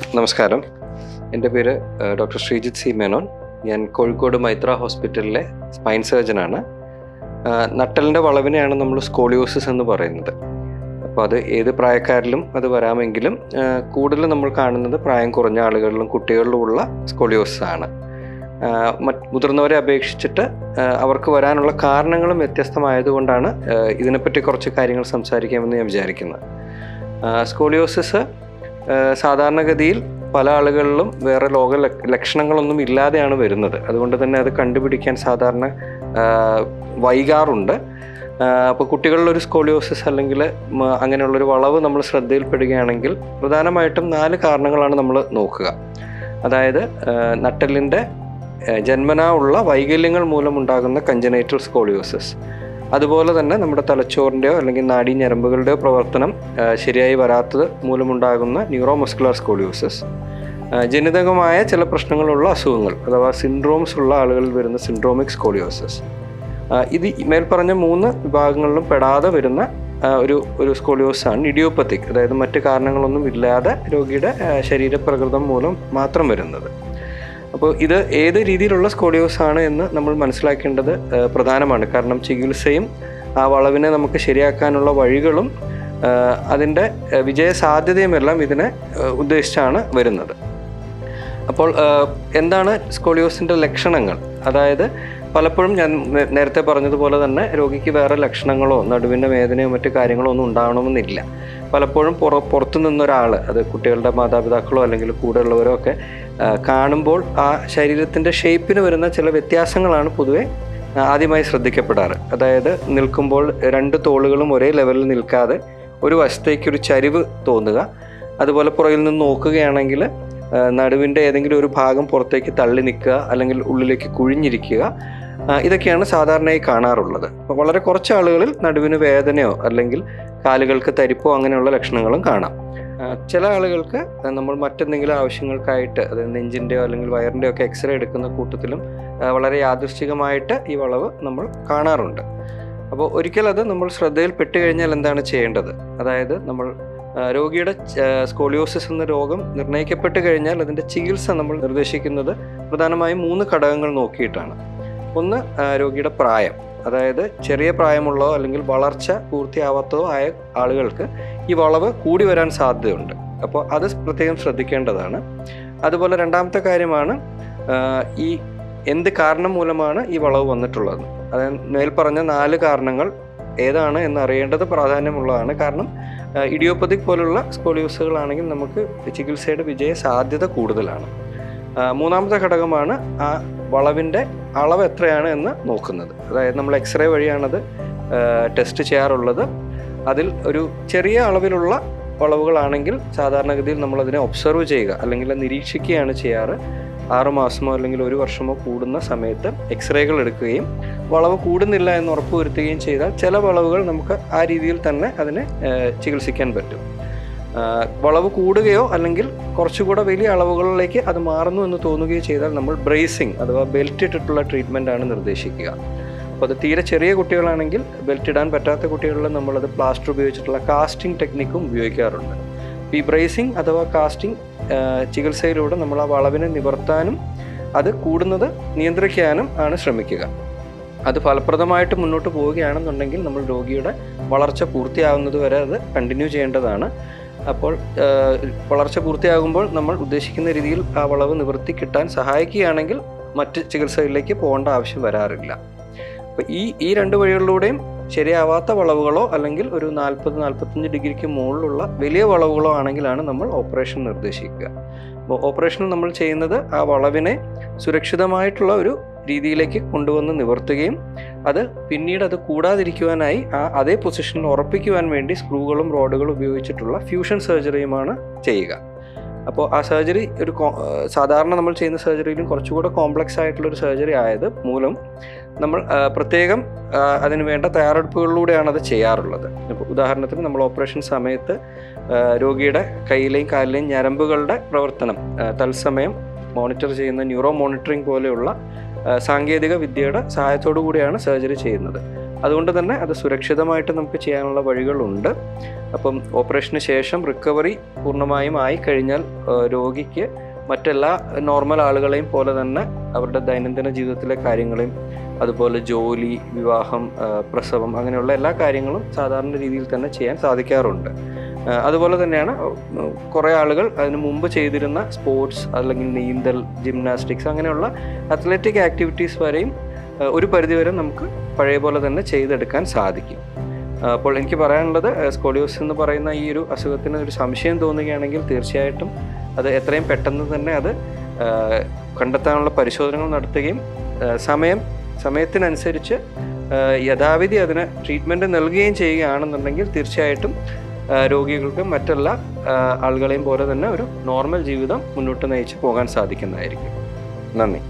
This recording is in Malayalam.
നമസ്കാരം. എൻ്റെ പേര് ഡോക്ടർ ശ്രീജിത്ത് സി മേനോൻ. ഞാൻ കോഴിക്കോട് മൈത്ര ഹോസ്പിറ്റലിലെ സ്പൈൻ സർജനാണ്. നട്ടലിൻ്റെ വളവിനെയാണ് നമ്മൾ സ്കോളിയോസിസ് എന്ന് പറയുന്നത്. അപ്പോൾ അത് ഏത് പ്രായക്കാരിലും അത് വരാമെങ്കിലും കൂടുതൽ നമ്മൾ കാണുന്നത് പ്രായം കുറഞ്ഞ ആളുകളിലും കുട്ടികളിലുമുള്ള സ്കോളിയോസിസ് ആണ്. മുതിർന്നവരെ അപേക്ഷിച്ചിട്ട് അവർക്ക് വരാനുള്ള കാരണങ്ങളും വ്യത്യസ്തമായതുകൊണ്ടാണ് ഇതിനെപ്പറ്റി കുറച്ച് കാര്യങ്ങൾ സംസാരിക്കാമെന്ന് ഞാൻ വിചാരിക്കുന്നത്. സ്കോളിയോസിസ് സാധാരണഗതിയിൽ പല ആളുകളിലും വേറെ ലക്ഷണങ്ങളൊന്നും ഇല്ലാതെയാണ് വരുന്നത്. അതുകൊണ്ട് തന്നെ അത് കണ്ടുപിടിക്കാൻ സാധാരണ വൈകാറുണ്ട്. അപ്പോൾ കുട്ടികളിലൊരു സ്കോളിയോസിസ് അല്ലെങ്കിൽ അങ്ങനെയുള്ളൊരു വളവ് നമ്മൾ ശ്രദ്ധയിൽപ്പെടുകയാണെങ്കിൽ പ്രധാനമായിട്ടും 4 കാരണങ്ങളാണ് നമ്മൾ നോക്കുക. അതായത് നട്ടെല്ലിൻ്റെ ജന്മനാ ഉള്ള വൈകല്യങ്ങൾ മൂലമുണ്ടാകുന്ന കഞ്ചനൈറ്റൽ സ്കോളിയോസിസ്, അതുപോലെ തന്നെ നമ്മുടെ തലച്ചോറിൻ്റെയോ അല്ലെങ്കിൽ നാഡീഞരമ്പുകളുടെയോ പ്രവർത്തനം ശരിയായി വരാത്തത് മൂലമുണ്ടാകുന്ന ന്യൂറോമസ്കുലർ സ്കോളിയോസിസ്, ജനിതകമായ ചില പ്രശ്നങ്ങളുള്ള അസുഖങ്ങൾ അഥവാ സിൻഡ്രോംസ് ഉള്ള ആളുകളിൽ വരുന്ന സിൻഡ്രോമിക് സ്കോളിയോസിസ്. ഇത് മേൽപ്പറഞ്ഞ 3 വിഭാഗങ്ങളിലും പെടാതെ വരുന്ന ഒരു സ്കോളിയോസിസാണ് ഇഡിയോപ്പത്തിക്, അതായത് മറ്റ് കാരണങ്ങളൊന്നും ഇല്ലാതെ രോഗിയുടെ ശരീരപ്രകൃതം മൂലം മാത്രം വരുന്നത്. അപ്പോൾ ഇത് ഏത് രീതിയിലുള്ള സ്കോളിയോസിസ് ആണ് എന്ന് നമ്മൾ മനസ്സിലാക്കേണ്ടത് പ്രധാനമാണ്. കാരണം ചികിത്സയും ആ വളവിനെ നമുക്ക് ശരിയാക്കാനുള്ള വഴികളും അതിൻ്റെ വിജയസാധ്യതയുമെല്ലാം ഇതിനെ ഉദ്ദേശിച്ചാണ് വരുന്നത്. അപ്പോൾ എന്താണ് സ്കോളിയോസിൻ്റെ ലക്ഷണങ്ങൾ? അതായത് പലപ്പോഴും ഞാൻ നേരത്തെ പറഞ്ഞതുപോലെ തന്നെ രോഗിക്ക് വേറെ ലക്ഷണങ്ങളോ നടുവിൻ്റെ വേദനയോ മറ്റു കാര്യങ്ങളോ ഒന്നും ഉണ്ടാവണമെന്നില്ല. പലപ്പോഴും പുറത്തു നിന്നൊരാൾ, അത് കുട്ടികളുടെ മാതാപിതാക്കളോ അല്ലെങ്കിൽ കൂടെയുള്ളവരോ ഒക്കെ കാണുമ്പോൾ ആ ശരീരത്തിൻ്റെ ഷേപ്പിന് വരുന്ന ചില വ്യത്യാസങ്ങളാണ് പൊതുവെ ആദ്യമായി ശ്രദ്ധിക്കപ്പെടാറ്. അതായത് നിൽക്കുമ്പോൾ 2 തോളുകളും ഒരേ ലെവലിൽ നിൽക്കാതെ ഒരു വശത്തേക്കൊരു ചരിവ് തോന്നുക, അതുപോലെ പുറകിൽ നിന്ന് നോക്കുകയാണെങ്കിൽ നടുവിൻ്റെ ഏതെങ്കിലും ഒരു ഭാഗം പുറത്തേക്ക് തള്ളി നിൽക്കുക അല്ലെങ്കിൽ ഉള്ളിലേക്ക് കുഴിഞ്ഞിരിക്കുക, ഇതൊക്കെയാണ് സാധാരണയായി കാണാറുള്ളത്. അപ്പോൾ വളരെ കുറച്ച് ആളുകളിൽ നടുവിന് വേദനയോ അല്ലെങ്കിൽ കാലുകൾക്ക് തരിപ്പോ അങ്ങനെയുള്ള ലക്ഷണങ്ങളും കാണാം. ചില ആളുകൾക്ക് നമ്മൾ മറ്റെന്തെങ്കിലും ആവശ്യങ്ങൾക്കായിട്ട്, അതായത് നെഞ്ചിൻ്റെയോ അല്ലെങ്കിൽ വയറിൻ്റെയോ ഒക്കെ എക്സ്റേ എടുക്കുന്ന കൂട്ടത്തിലും വളരെ യാദൃശ്ചികമായിട്ട് ഈ വളവ് നമ്മൾ കാണാറുണ്ട്. അപ്പോൾ ഒരിക്കൽ അത് നമ്മൾ ശ്രദ്ധയിൽപ്പെട്ട് കഴിഞ്ഞാൽ എന്താണ് ചെയ്യേണ്ടത്? അതായത് നമ്മൾ രോഗിയുടെ സ്കോളിയോസിസ് എന്ന രോഗം നിർണ്ണയിക്കപ്പെട്ട് കഴിഞ്ഞാൽ അതിൻ്റെ ചികിത്സ നമ്മൾ നിർദ്ദേശിക്കുന്നത് പ്രധാനമായും 3 ഘടകങ്ങൾ നോക്കിയിട്ടാണ്. ഒന്ന്, രോഗിയുടെ പ്രായം. അതായത് ചെറിയ പ്രായമുള്ളതോ അല്ലെങ്കിൽ വളർച്ച പൂർത്തിയാവാത്തതോ ആയ ആളുകൾക്ക് ഈ വളവ് കൂടി വരാൻ സാധ്യതയുണ്ട്. അപ്പോൾ അത് പ്രത്യേകം ശ്രദ്ധിക്കേണ്ടതാണ്. അതുപോലെ രണ്ടാമത്തെ കാര്യമാണ് ഈ എന്ത് കാരണം മൂലമാണ് ഈ വളവ് വന്നിട്ടുള്ളത്. അതായത് മേൽപ്പറഞ്ഞ 4 കാരണങ്ങൾ ഏതാണ് എന്ന് അറിയേണ്ടത് പ്രാധാന്യമുള്ളതാണ്. കാരണം ഇഡിയോപ്പതിക് പോലുള്ള സ്കോളിയോസുകളാണെങ്കിൽ നമുക്ക് ചികിത്സയുടെ വിജയ സാധ്യത കൂടുതലാണ്. മൂന്നാമത്തെ ഘടകമാണ് ആ വളവിൻ്റെ അളവ് എത്രയാണ് എന്ന് നോക്കുന്നത്. അതായത് നമ്മൾ എക്സ്റേ വഴിയാണത് ടെസ്റ്റ് ചെയ്യാറുള്ളത്. അതിൽ ഒരു ചെറിയ അളവിലുള്ള വളവുകളാണെങ്കിൽ സാധാരണഗതിയിൽ നമ്മളതിനെ ഒബ്സർവ് ചെയ്യുക അല്ലെങ്കിൽ നിരീക്ഷിക്കുകയാണ് ചെയ്യാറ്. 6 മാസമോ അല്ലെങ്കിൽ 1 വർഷമോ കൂടുന്ന സമയത്ത് എക്സ്റേകൾ എടുക്കുകയും വളവ് കൂടുന്നില്ല എന്ന് ഉറപ്പുവരുത്തുകയും ചെയ്താൽ ചില വളവുകൾ നമുക്ക് ആ രീതിയിൽ തന്നെ അതിനെ ചികിത്സിക്കാൻ പറ്റും. വളവ് കൂടുകയോ അല്ലെങ്കിൽ കുറച്ചുകൂടെ വലിയ അളവുകളിലേക്ക് അത് മാറുന്നു എന്ന് തോന്നുകയോ ചെയ്താൽ നമ്മൾ ബ്രേസിങ് അഥവാ ബെൽറ്റ് ഇട്ടിട്ടുള്ള ട്രീറ്റ്മെൻ്റ് ആണ് നിർദ്ദേശിക്കുക. അപ്പോൾ അത് തീരെ ചെറിയ കുട്ടികളാണെങ്കിൽ ബെൽറ്റ് ഇടാൻ പറ്റാത്ത കുട്ടികളിൽ നമ്മളത് പ്ലാസ്റ്റർ ഉപയോഗിച്ചിട്ടുള്ള കാസ്റ്റിംഗ് ടെക്നിക്കും ഉപയോഗിക്കാറുണ്ട്. ഈ ബ്രേസിങ് അഥവാ കാസ്റ്റിംഗ് ചികിത്സയിലൂടെ നമ്മൾ ആ വളവിനെ നിവർത്താനും അത് കൂടുന്നത് നിയന്ത്രിക്കാനും ആണ് ശ്രമിക്കുക. അത് ഫലപ്രദമായിട്ട് മുന്നോട്ട് പോവുകയാണെന്നുണ്ടെങ്കിൽ നമ്മൾ രോഗിയുടെ വളർച്ച പൂർത്തിയാകുന്നത് വരെ അത് കണ്ടിന്യൂ ചെയ്യേണ്ടതാണ്. അപ്പോൾ വളർച്ച പൂർത്തിയാകുമ്പോൾ നമ്മൾ ഉദ്ദേശിക്കുന്ന രീതിയിൽ ആ വളവ് നിവർത്തി കിട്ടാൻ സഹായിക്കുകയാണെങ്കിൽ മറ്റ് ചികിത്സകളിലേക്ക് പോകേണ്ട ആവശ്യം വരാറില്ല. അപ്പോൾ ഈ 2 വഴികളിലൂടെയും ശരിയാവാത്ത വളവുകളോ അല്ലെങ്കിൽ ഒരു 40-45 ഡിഗ്രിക്ക് മുകളിലുള്ള വലിയ വളവുകളോ ആണെങ്കിലാണ് നമ്മൾ ഓപ്പറേഷൻ നിർദ്ദേശിക്കുക. അപ്പോൾ ഓപ്പറേഷനിൽ നമ്മൾ ചെയ്യുന്നത് ആ വളവിനെ സുരക്ഷിതമായിട്ടുള്ള ഒരു രീതിയിലേക്ക് കൊണ്ടുവന്ന് നിവർത്തുകയും അത് പിന്നീട് അത് കൂടാതിരിക്കുവാനായി അതേ പൊസിഷനിൽ ഉറപ്പിക്കുവാൻ വേണ്ടി സ്ക്രൂകളും റോഡുകളും ഉപയോഗിച്ചിട്ടുള്ള ഫ്യൂഷൻ സർജറിയുമാണ് ചെയ്യുക. അപ്പോൾ ആ സർജറി സാധാരണ നമ്മൾ ചെയ്യുന്ന സർജറിയിലും കുറച്ചുകൂടെ കോംപ്ലക്സ് ആയിട്ടുള്ളൊരു സർജറി ആയത് മൂലം നമ്മൾ പ്രത്യേകം അതിന് വേണ്ട തയ്യാറെടുപ്പുകളിലൂടെയാണ് അത് ചെയ്യാറുള്ളത്. ഇപ്പോൾ ഉദാഹരണത്തിന് നമ്മൾ ഓപ്പറേഷൻ സമയത്ത് രോഗിയുടെ കൈയിലെയും കാലിലെയും ഞരമ്പുകളുടെ പ്രവർത്തനം തത്സമയം മോണിറ്റർ ചെയ്യുന്ന ന്യൂറോ മോണിറ്ററിംഗ് പോലെയുള്ള സാങ്കേതിക വിദ്യയുടെ സഹായത്തോടു കൂടിയാണ് സർജറി ചെയ്യുന്നത്. അതുകൊണ്ട് തന്നെ അത് സുരക്ഷിതമായിട്ട് നമുക്ക് ചെയ്യാനുള്ള വഴികളുണ്ട്. അപ്പം ഓപ്പറേഷന് ശേഷം റിക്കവറി പൂർണ്ണമായും ആയിക്കഴിഞ്ഞാൽ രോഗിക്ക് മറ്റെല്ലാ നോർമൽ ആളുകളെയും പോലെ തന്നെ അവരുടെ ദൈനംദിന ജീവിതത്തിലെ കാര്യങ്ങളെയും അതുപോലെ ജോലി, വിവാഹം, പ്രസവം അങ്ങനെയുള്ള എല്ലാ കാര്യങ്ങളും സാധാരണ രീതിയിൽ തന്നെ ചെയ്യാൻ സാധിക്കാറുണ്ട്. അതുപോലെ തന്നെയാണ് കുറേ ആളുകൾ അതിന് മുമ്പ് ചെയ്തിരുന്ന സ്പോർട്സ് അല്ലെങ്കിൽ നീന്തൽ, ജിംനാസ്റ്റിക്സ് അങ്ങനെയുള്ള അത്ലറ്റിക് ആക്ടിവിറ്റീസ് വരെയും ഒരു പരിധിവരെ നമുക്ക് പഴയ പോലെ തന്നെ ചെയ്തെടുക്കാൻ സാധിക്കും. അപ്പോൾ എനിക്ക് പറയാനുള്ളത്, സ്കോളിയോസിസ് എന്ന് പറയുന്ന ഈ ഒരു അസുഖത്തിന് ഒരു സംശയം തോന്നുകയാണെങ്കിൽ തീർച്ചയായിട്ടും അത് എത്രയും പെട്ടെന്ന് തന്നെ അത് കണ്ടെത്താനുള്ള പരിശോധനകൾ നടത്തുകയും സമയത്തിനനുസരിച്ച് യഥാവിധി അതിന് ട്രീറ്റ്മെൻറ്റ് നൽകുകയും ചെയ്യുകയാണെന്നുണ്ടെങ്കിൽ തീർച്ചയായിട്ടും രോഗികൾക്ക് മറ്റെല്ലാ ആളുകളെയും പോലെ തന്നെ ഒരു നോർമൽ ജീവിതം മുന്നോട്ട് നയിച്ച് പോകാൻ സാധിക്കുന്നതായിരിക്കും. നന്ദി.